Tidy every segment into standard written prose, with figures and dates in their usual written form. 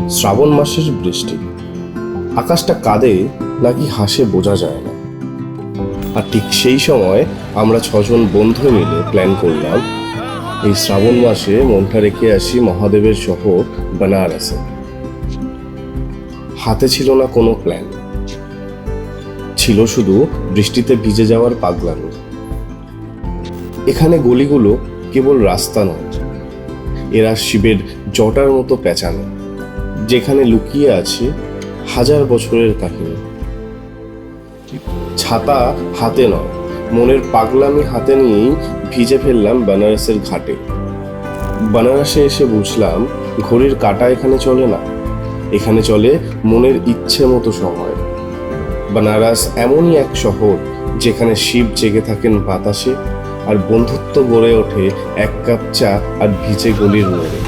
শ্রাবণ মাসের বৃষ্টি, আকাশটা কাঁদে নাকি হাসে বোঝা যায় না। আর ঠিক সেই সময় আমরা 6জন বন্ধু মিলে প্ল্যান করলাম এই শ্রাবণ মাসে মনটা রেখে আসি মহাদেবের শহর বেনারসে। হাতে ছিল না কোনো প্ল্যান, ছিল শুধু বৃষ্টিতে ভিজে যাওয়ার পাগলামি। এখানে গলিগুলো কেবল রাস্তা নয়, এরা শিবের জটার মতো পেঁচানো, যেখানে লুকিয়ে আছে হাজার বছরের কাহিনী। ছাতা হাতে নয়, মনের পাগলামি হাতে নিয়েই ভিজে ফেললাম বেনারসের ঘাটে। বেনারসে এসে বুঝলাম ঘড়ির কাঁটা এখানে চলে না, এখানে চলে মনের ইচ্ছে মতো সময়। বেনারস এমনই এক শহর যেখানে শিব জেগে থাকেন বাতাসে, আর বন্ধুত্ব গড়ে ওঠে এক কাপ চা আর ভিজে গলির মোড়ে।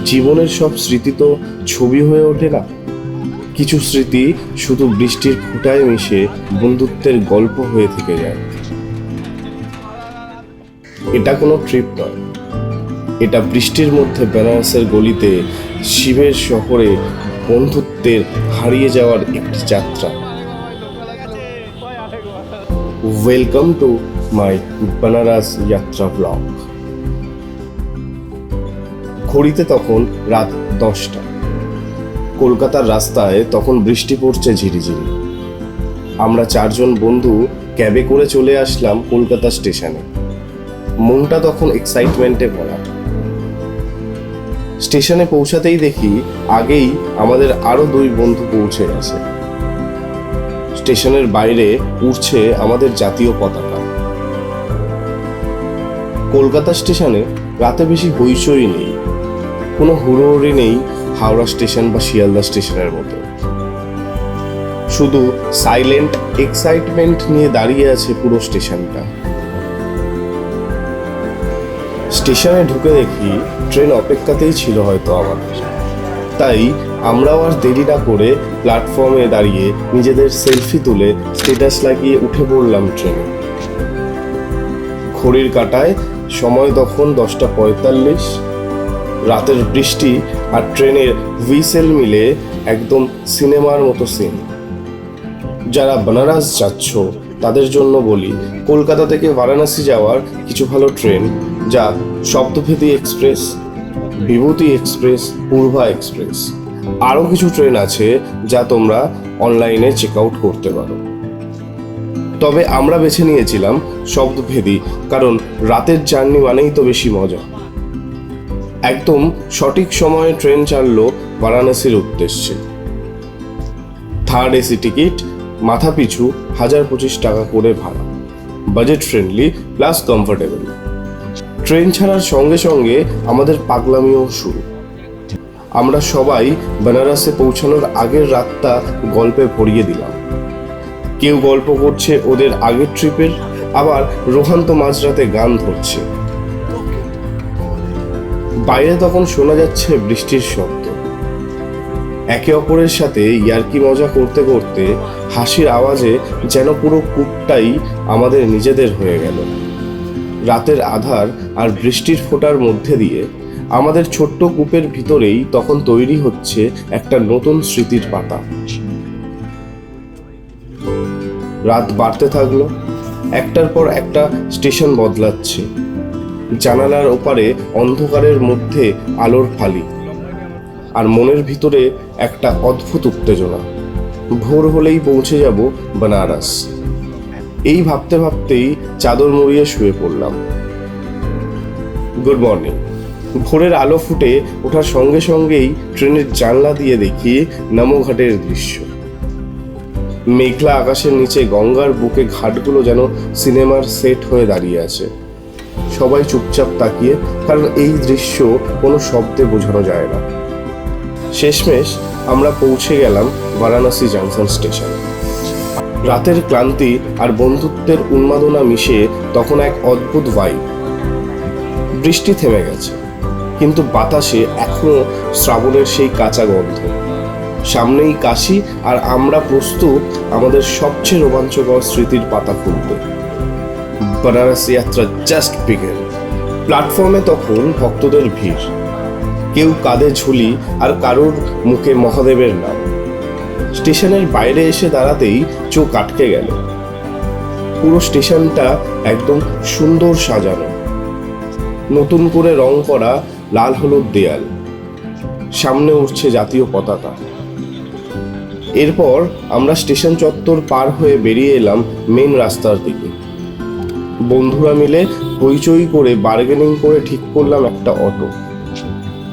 জীবনের সব স্মৃতি তো ছবি হয়ে ওঠে না, কিছু স্মৃতি শুধু বৃষ্টির ফোঁটায় মিশে বন্ধুত্বের গল্প হয়ে থেকে যায়। এটা কোনো ট্রিপ নয়, এটা বৃষ্টির মধ্যে বেনারসের গলিতে শিবের শহরে বন্ধুত্বের হারিয়ে যাওয়ার একটি যাত্রা। ওয়েলকাম টু মাই বেনারস যাত্রা ব্লগ। ঘড়িতে তখন রাত 10টা। কলকাতার রাস্তায় তখন বৃষ্টি পড়ছে ঝিরিঝিরি। আমরা 4জন বন্ধু ক্যাবে করে চলে আসলাম কলকাতা স্টেশনে। মনটা তখন এক্সাইটমেন্টে ভরা। স্টেশনে পৌঁছাতেই দেখি আগেই আমাদের আরো 2 বন্ধু পৌঁছে গেছে। স্টেশনের বাইরে উড়ছে আমাদের জাতীয় পতাকা। কলকাতা স্টেশনে রাতে বেশি হইচই নেই, কোনো হুড়োহুড়ি নেই হাওড়া স্টেশন বা শিয়ালদা স্টেশনের মতো। শুধু সাইলেন্ট এক্সাইটমেন্ট নিয়ে দাঁড়িয়ে আছে পুরো স্টেশনটা। স্টেশনে ঢুকে দেখি ট্রেন অপেক্ষাতেই ছিল হয়তো আমাদের, তাই আমরাও আর দেরি না করে প্ল্যাটফর্মে দাঁড়িয়ে নিজেদের সেলফি তুলে স্ট্যাটাস লাগিয়ে উঠে পড়লাম ট্রেনে। ঘড়ির কাঁটায় সময় তখন 10:45। রাতের বৃষ্টি আর ট্রেনের হুইসেল মিলে একদম সিনেমার মতো সিন। যারা বেনারস যাচ্ছ তাদের জন্য বলি, কলকাতা থেকে বারাণসী যাওয়ার কিছু ভালো ট্রেন, যা সপ্তভেদী এক্সপ্রেস, বিভূতি এক্সপ্রেস, পূর্বা এক্সপ্রেস। আরও কিছু ট্রেন আছে যা তোমরা অনলাইনে চেক আউট করতে পারো। তবে আমরা বেছে নিয়েছিলাম সপ্তভেদী, কারণ রাতের জার্নি মানেই তো বেশি মজা। একদম সঠিক সময়ে ট্রেন ছাড়লো বারাণসীর উদ্দেশ্যে। 3rd AC টিকিট, মাথা পিছু 1025 টাকা করে ভাড়া, budget friendly plus comfortable. Train ছাড়ার সঙ্গে সঙ্গে আমাদের পাগলামিও শুরু। আমরা সবাই বেনারসে পৌঁছানোর আগের রাতটা গল্পে ভরিয়ে দিলাম। কেউ গল্প করছে ওদের আগের ট্রিপের, আবার রোহান তো মাঝরাতে গান ধরছে। বাইরে তখন শোনা যাচ্ছে বৃষ্টির শব্দ। একে অপরের সাথে ইয়ার্কি মজা করতে করতে হাসির আওয়াজে যেন পুরো কূপটাই আমাদের নিজেদের হয়ে গেল। রাতের আধার আর বৃষ্টির ফোঁটার মধ্যে দিয়ে আমাদের ছোট্ট কূপের ভিতরেই তখন তৈরি হচ্ছে একটা নতুন স্মৃতির পাতা। রাত বাড়তে থাকলো, একটার পর একটা স্টেশন বদলাচ্ছে। জানালার ওপারে অন্ধকারের মধ্যে আলোর ফালি, আর মনের ভিতরে একটা অদ্ভুত উত্তেজনা। ভোর হলেই পৌঁছে যাব বেনারস। এই ভাবতে ভাবতেই চাদর মুড়িয়ে শুয়ে পড়লাম। Good morning. ভোরের আলো ফুটে ওঠার সঙ্গে সঙ্গেই ট্রেনের জানলা দিয়ে দেখি নামঘাটের দৃশ্য। মেঘলা আকাশের নিচে গঙ্গার বুকে ঘাটগুলো যেন সিনেমার সেট হয়ে দাঁড়িয়ে আছে। সবাই চুপচাপ তাকিয়ে, কারণ এই দৃশ্য কোনো শব্দে বোঝানো যায় না। শেষমেশ আমরা পৌঁছে গেলাম বারাণসী জাংশন স্টেশনে। রাতের ক্লান্তি আর বন্ধুত্বের উন্মাদনা মিশে তখন এক অদ্ভুত ভাইব। বৃষ্টি থেমে গেছে, কিন্তু বাতাসে এখনো শ্রাবণের সেই কাঁচা গন্ধ। সামনেই কাশী, আর আমরা প্রস্তুত আমাদের সবচেয়ে রোমাঞ্চকর স্মৃতির পাতা খুলতে। বেনারস যাত্রা জাস্ট বিগেন। প্ল্যাটফর্মে তখন ভক্তদের ভিড়। কেউ কাঁধে ঝুলি আর কারোর মুখে মহাদেবের নাম। স্টেশনের বাইরে এসে দাঁড়াতেই চোখ আটকে গেল। পুরো স্টেশনটা একদম সুন্দর সাজানো, নতুন করে রং করা লাল হলুদ দেয়াল, সামনে উঠছে জাতীয় পতাকা। এরপর আমরা স্টেশন চত্বর পার হয়ে বেরিয়ে এলাম মেন রাস্তার দিকে। বন্ধুরা মিলে হইচই করে বার্গেনিং করে ঠিক করলাম একটা অটো।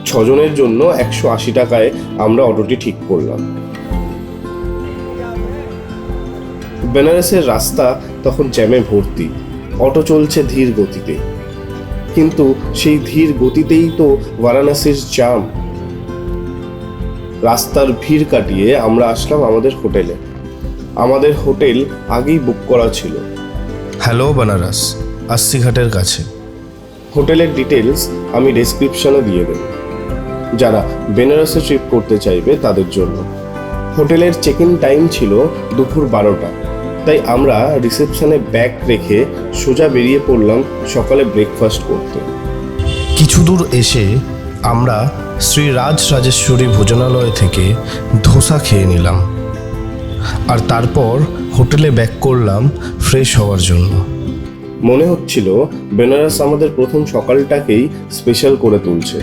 6 জনের জন্য 180 টাকায় আমরা অটোটি ঠিক করলাম। বেনারসের রাস্তা তখন জ্যামে ভর্তি, অটো চলছে ধীর গতিতে, কিন্তু সেই ধীর গতিতেই তো বারাণসীর জ্যাম। রাস্তার ভিড় কাটিয়ে আমরা আসলাম আমাদের হোটেলে। আমাদের হোটেল আগেই বুক করা ছিল। হ্যালো বেনারস, আস্সিঘাটের কাছে। হোটেলের ডিটেলস আমি ডেসক্রিপশনে দিয়ে দেব, যারা বেনারসে ট্রিপ করতে চাইবে তাদের জন্য। হোটেলের চেক ইন টাইম ছিল দুপুর 12টা, তাই আমরা রিসেপশনে ব্যাগ রেখে সোজা বেরিয়ে পড়লাম সকালে ব্রেকফাস্ট করতে। কিছু দূর এসে আমরা শ্রী রাজরাজেশ্বরী ভোজনালয় থেকে ধোসা খেয়ে নিলাম, আর তারপর হোটেলে ব্যাক করলাম ফ্রেশ হওয়ার জন্য। মনে হচ্ছিল বেনারস আমাদের প্রথম সকালটাকেই স্পেশাল করে তুলছে।